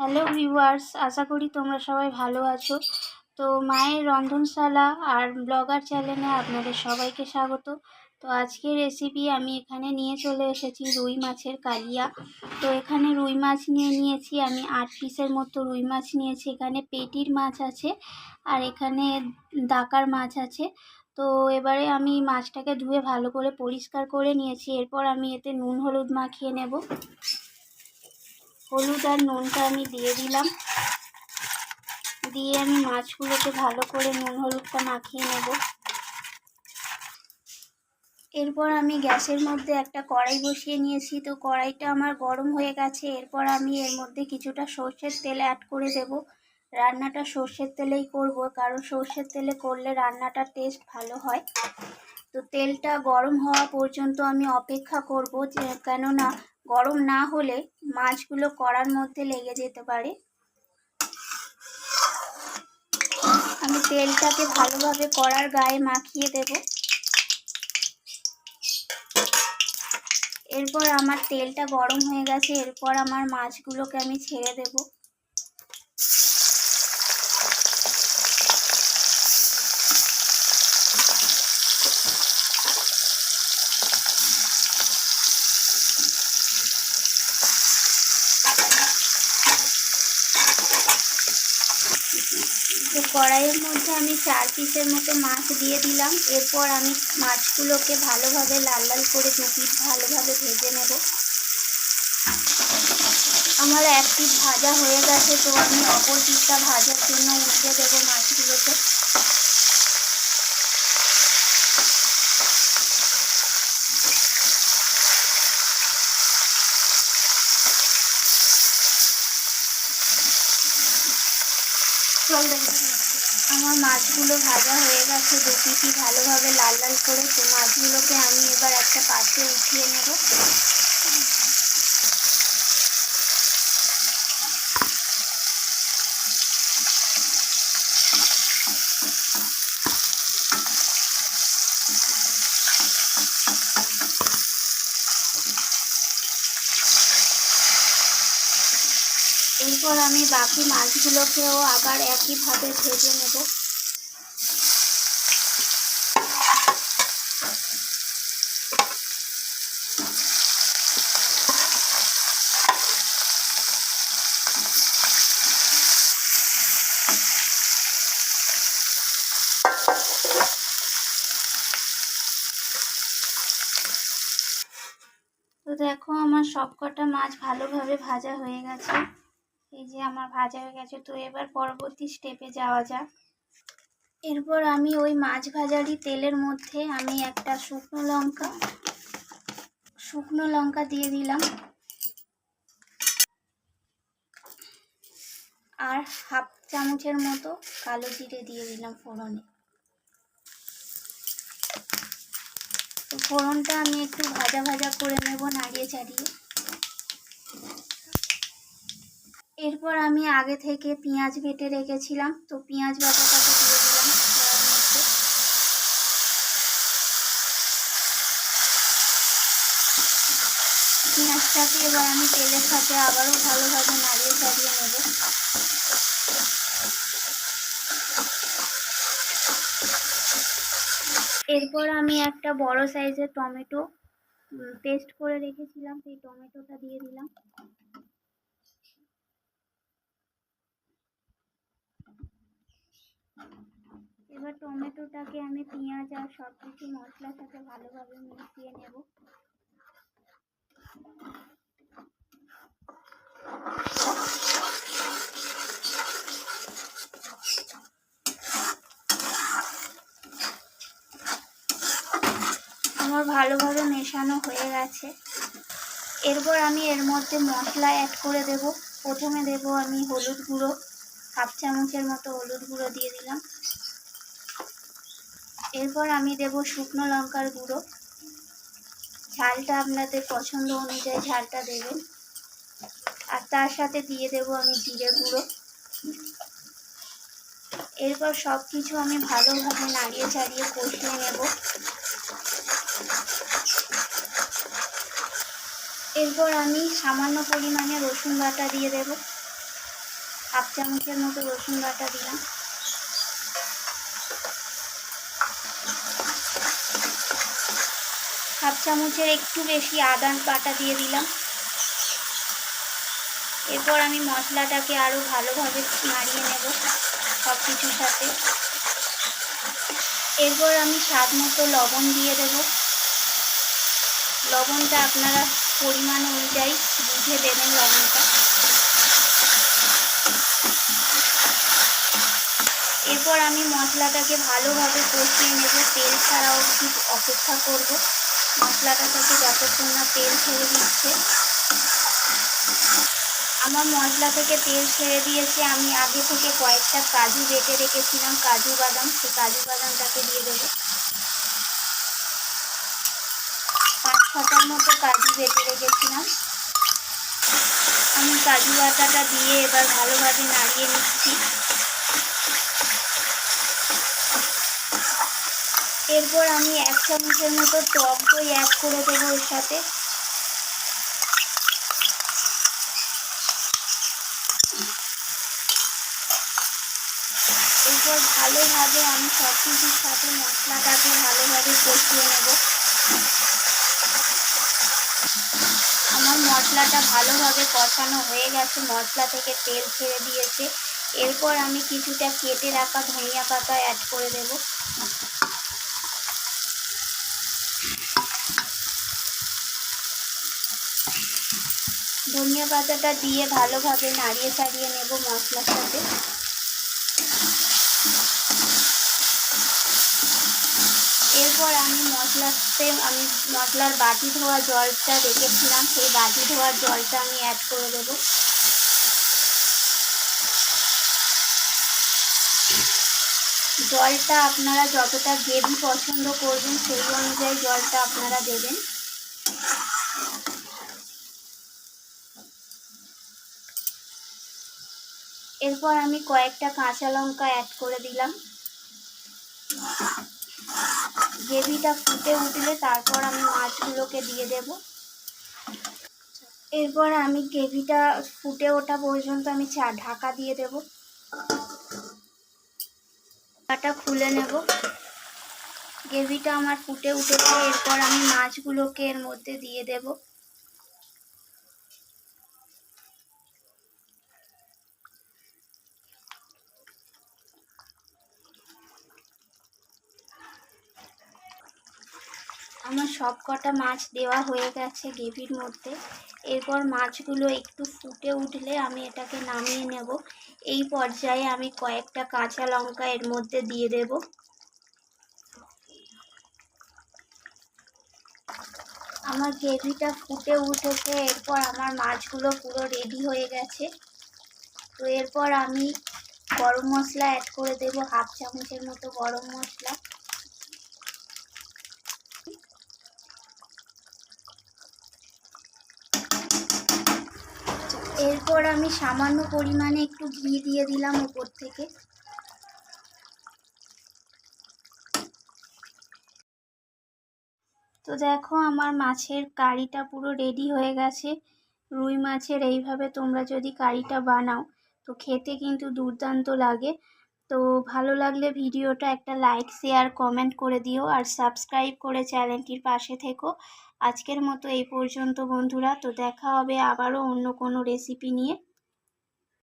Hello viewers, আশা করি তোমরা সবাই ভালো আছো। তো মায়ের রন্ধনশালা আর ব্লগার চ্যানেলে আপনাদের সবাইকে স্বাগত। তো আজকের রেসিপি আমি এখানে নিয়ে চলে এসেছি রুই মাছের কালিয়া। তো এখানে রুই মাছ নিয়েছি আমি 8 পিসের মতো রুই মাছ নিয়েছি। এখানে পেটির মাছ আছে আর এখানে দাকার মাছ আছে। তো এবারে আমি মাছটাকে ধুয়ে ভালো করে পরিষ্কার করে নিয়েছি। এরপর আমি এতে নুন হলুদ মাখিয়ে নেব। হলুদ আর নুনটা আমি দিয়ে দিলাম, দিয়ে আমি মাছগুলোকে ভালো করে নুন হলুদটা মাখিয়ে নেব। এরপর আমি গ্যাসের মধ্যে একটা কড়াই বসিয়ে নিয়েছি। তো কড়াইটা আমার গরম হয়ে গেছে। এরপর আমি এর মধ্যে কিছুটা সর্ষের তেল অ্যাড করে দেব। রান্নাটা সর্ষের তেলেই করব, কারণ সর্ষের তেলে করলে রান্নাটার টেস্ট ভালো হয়। তো তেলটা গরম হওয়া পর্যন্ত আমি অপেক্ষা করব, কেননা গরম না হলে মাছগুলো কড়ার মধ্যে লেগে যেতে পারে। আমি তেলটাকে ভালোভাবে কড়ার গায়ে মাখিয়ে দেব। এরপর আমার তেলটা গরম হয়ে গেছে। এরপর আমার মাছগুলোকে আমি ছেড়ে দেব। তো কড়াইয়ের মধ্যে আমি 4 পিসের মতো মাছ দিয়ে দিলাম। এরপর আমি মাছগুলোকে ভালোভাবে লাল লাল করে 2 পিস ভালোভাবে ভেজে নেব। আমার এক পিস ভাজা হয়ে গেছে, তো আমি অপর পিসটা ভাজার জন্য উল্টে দেবো মাছগুলোকে। আমার মাছগুলো ভাজা হয়ে গেছে 2 পিসই ভালোভাবে লাল লাল করে। তো মাছগুলোকে আমি এবার একটা পাত্রে উঠিয়ে নেব। এরপর আমি বাকি মাছগুলোকেও আবার একইভাবে ভেজে নেব। তো দেখো আমার সবকটা মাছ ভালোভাবে ভাজা হয়ে গেছে। এই যে আমার ভাজা হয়ে গেছে। তো এবার পরবর্তী স্টেপে যাওয়া যাক। এরপর আমি ওই মাছ ভাজারই তেলের মধ্যে আমি একটা শুকনো লঙ্কা দিয়ে দিলাম আর হাফ চামচের মতো কালো জিরে দিয়ে দিলাম ফোড়নে। তো ফোড়নটা আমি একটু ভাজা ভাজা করে নেব, নাড়িয়ে চাড়িয়ে। এরপর আমি আগে থেকে পেঁয়াজ বেটে রেখেছিলাম, তো পেঁয়াজ বাটাটাকে দিয়ে দিলাম কড়াইয়ের মধ্যে। পেঁয়াজটাকে এবার আমি তেলের সাথে আবারও ভালোভাবে নাড়িয়ে চাড়িয়ে নেব। এরপর আমি একটা বড় সাইজের টমেটো পেস্ট করে রেখেছিলাম, সেই টমেটোটা দিয়ে দিলাম। এবার টমেটোটাকে আমি পেঁয়াজ আর সব কিছু মশলার সাথে ভালোভাবে মিশিয়ে নেব। আমার ভালোভাবে মেশানো হয়ে গেছে। এরপর আমি এর মধ্যে মশলা অ্যাড করে দেব। প্রথমে দেব আমি হলুদ গুঁড়ো, হাফ চামচের মতো হলুদ গুঁড়ো দিয়ে দিলাম। এরপর আমি দেব শুকনো লঙ্কার গুঁড়ো, ঝালটা আপনাদের পছন্দ অনুযায়ী ঝালটা দেবেন। আর তার সাথে দিয়ে দেব আমি জিরে গুঁড়ো। এরপর সব কিছু আমি ভালোভাবে নাড়িয়ে চাড়িয়ে কষিয়ে নেব। এরপর আমি সামান্য পরিমাণে রসুন বাটা দিয়ে দেব। হাফ চামচের মতো রসুন বাটা দিলাম, হাফ চামচের একটু বেশি আদা বাটা দিয়ে দিলাম। এরপর আমি মশলাটাকে আরও ভালোভাবে নাড়িয়ে নেব সব কিছুর সাথে। এরপর আমি স্বাদ মতো লবণ দিয়ে দেব। লবণটা আপনারা পরিমাণ অনুযায়ী বুঝে দেবেন লবণটা। এরপর আমি মশলাটাকে ভালোভাবে কষিয়ে নেব, তেল ছাড়াও ঠিক অপেক্ষা করব মশলাটা থেকে যতক্ষণ না তেল ছেড়ে দিচ্ছে। আমার মশলা থেকে তেল ছেড়ে দিয়েছে। আমি আগে থেকে কয়েকটা কাজু বেটে রেখেছিলাম, কাজু বাদাম, সেই কাজু বাদামটাকে দিয়ে দেবো। 5-6টার মতো কাজু বেটে রেখেছিলাম। আমি কাজু বাটাটা দিয়ে এবার ভালোভাবে নাড়িয়ে নিচ্ছি। এরপর আমি 1 চামচের মতো টক দই অ্যাড করে দেবো এর সাথে। এরপর ভালোভাবে আমি সব কিছুর সাথে মশলাটাকে ভালোভাবে কষিয়ে নেব। আমার মশলাটা ভালোভাবে কষানো হয়ে গেছে, মশলা থেকে তেল ছেড়ে দিয়েছে। এরপর আমি কিছুটা কেটে রাখা ধনিয়া পাতা অ্যাড করে দেব। ধনিয়া পাতাটা দিয়ে ভালোভাবে নাড়িয়ে চাড়িয়ে নেব মশলার সাথে। এরপর আমি মশলার বাটি ধোয়া জলটা রেখেছিলাম, সেই বাটি ধোয়ার জলটা আমি অ্যাড করে দেব। জলটা আপনারা যতটা গ্রেভি পছন্দ করবেন সেই অনুযায়ী জলটা আপনারা দেবেন। এরপর আমি কয়েকটা কাঁচা লঙ্কা অ্যাড করে দিলাম। গ্রেভিটা ফুটে উঠলে তারপর আমি মাছগুলোকে দিয়ে দেব। এরপর আমি গ্রেভিটা ফুটে ওঠা পর্যন্ত আমি ঢাকা দিয়ে দেব। ঢাকাটা খুলে নেব। গ্রেভিটা আমার ফুটে উঠেছে। এরপর আমি মাছগুলোকে এর মধ্যে দিয়ে দেব। আমার সব কটা মাছ দেওয়া হয়ে গেছে গ্রেভির মধ্যে। এরপর মাছগুলো একটু ফুটে উঠলে আমি এটাকে নামিয়ে নেব। এই পর্যায়ে আমি কয়েকটা কাঁচা লঙ্কা এর মধ্যে দিয়ে দেব। আমার গ্রেভিটা ফুটে উঠেছে। এরপর আমার মাছগুলো পুরো রেডি হয়ে গেছে। তো এরপর আমি গরম মশলা অ্যাড করে দেব, হাফ চামচের মতো গরম মশলা। এরপর আমি সামান্য পরিমাণে একটু ঘি দিয়ে দিলাম উপর থেকে। তো দেখো আমার মাছের কারিটা পুরো রেডি হয়ে গেছে। রুই মাছের এইভাবে তোমরা যদি কারিটা বানাও তো খেতে কিন্তু দুর্দান্ত লাগে। তো ভালো লাগলে ভিডিওটা একটা লাইক, শেয়ার, কমেন্ট করে দিও আর সাবস্ক্রাইব করে চ্যানেলটির পাশে থেকো। আজকের মতো এই পর্যন্ত বন্ধুরা। তো দেখা হবে আবারও অন্য কোনো রেসিপি নিয়ে।